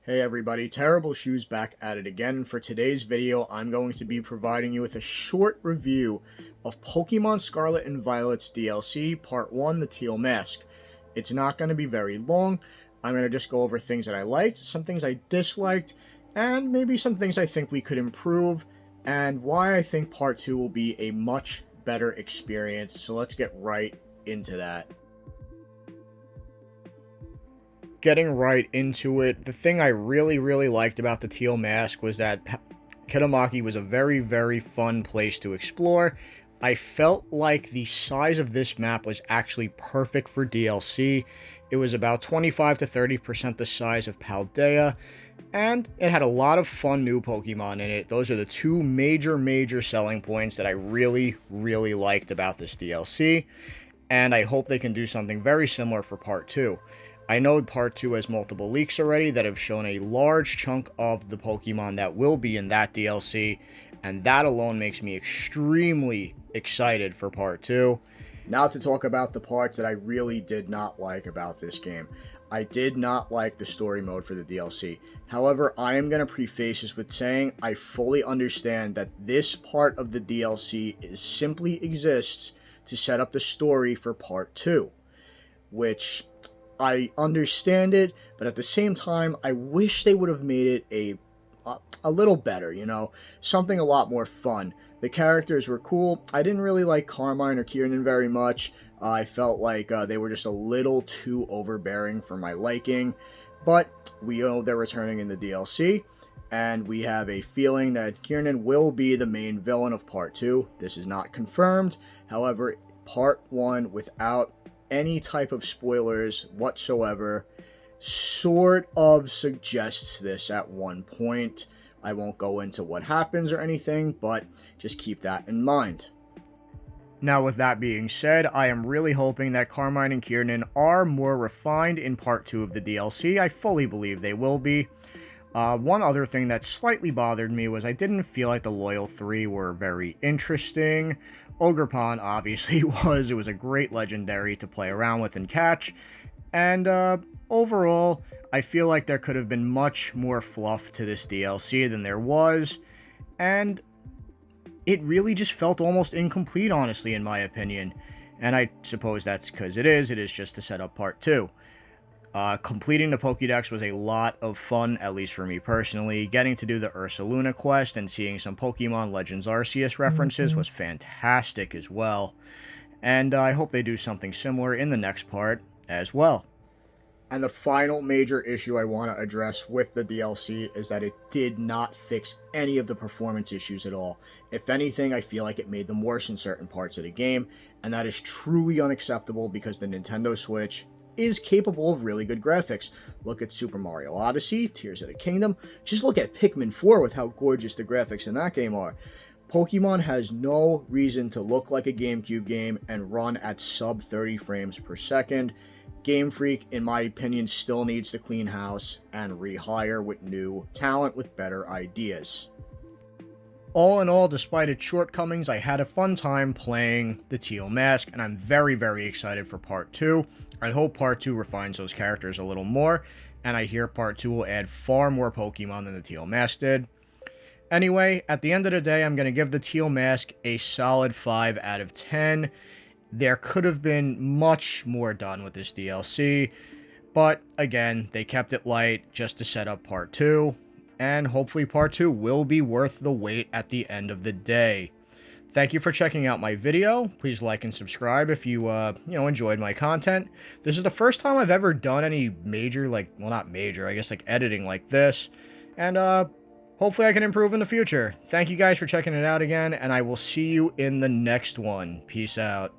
Hey everybody, Terrible Shoes back at it again. For today's video, I'm going to be providing you with a short review of Pokemon Scarlet and Violet's DLC, Part 1, the Teal Mask. It's not going to be very long. I'm going to just go over things that I liked, some things I disliked, and maybe some things I think we could improve, and why I think Part 2 will be a much better experience. So let's get right into that. Getting right into it, the thing I really liked about the Teal Mask was that Kitamaki was a very fun place to explore. I felt like the size of this map was actually perfect for DLC. It was about 25 to 30% the size of Paldea, and it had a lot of fun new Pokemon in it. Those are the two major selling points that I really liked about this DLC, and I hope they can do something very similar for Part 2. I know Part 2 has multiple leaks already that have shown a large chunk of the Pokemon that will be in that DLC, and that alone makes me extremely excited for Part 2. Now to talk about the parts that I really did not like about this game. I did not like the story mode for the DLC. However, I am going to preface this with saying I fully understand that this part of the DLC simply exists to set up the story for Part 2, which I understand it, but at the same time, I wish they would have made it a little better, something a lot more fun. The characters were cool. I didn't really like Carmine or Kiernan very much. I felt like they were just a little too overbearing for my liking, but we know they're returning in the DLC, and we have a feeling that Kiernan will be the main villain of Part 2. This is not confirmed. However, Part 1, without any type of spoilers whatsoever, sort of suggests this at one point. I won't go into what happens or anything, but just keep that in mind. Now, with that being said, I am really hoping that Carmine and Kiernan are more refined in Part 2 of the DLC. I fully believe they will be. One other thing that slightly bothered me was I didn't feel like the Loyal 3 were very interesting. Ogerpon obviously was. It was a great legendary to play around with and catch. And overall, I feel like there could have been much more fluff to this DLC than there was. And it really just felt almost incomplete, honestly, in my opinion. And I suppose that's because it is just to set up Part 2. Completing the Pokédex was a lot of fun, at least for me personally. Getting to do the Ursaluna quest and seeing some Pokemon Legends Arceus references was fantastic as well. And I hope they do something similar in the next part as well. And the final major issue I want to address with the DLC is that it did not fix any of the performance issues at all. If anything, I feel like it made them worse in certain parts of the game, and that is truly unacceptable because the Nintendo Switch is capable of really good graphics. Look at Super Mario Odyssey, Tears of the Kingdom. Just look at Pikmin 4 with how gorgeous the graphics in that game are. Pokemon has no reason to look like a GameCube game and run at sub 30 frames per second. Gamefreak, in my opinion, still needs to clean house and rehire with new talent with better ideas. All in all, despite its shortcomings, I had a fun time playing the Teal Mask, and I'm very excited for Part 2. I hope Part 2 refines those characters a little more, and I hear Part 2 will add far more Pokemon than the Teal Mask did. Anyway, at the end of the day, I'm going to give the Teal Mask a solid 5 out of 10. There could have been much more done with this DLC, but again, they kept it light just to set up Part 2, and hopefully Part 2 will be worth the wait at the end of the day. Thank you for checking out my video. Please like and subscribe if you, enjoyed my content. This is the first time I've ever done any major, not major, I guess, editing like this. And, hopefully I can improve in the future. Thank you guys for checking it out again, and I will see you in the next one. Peace out.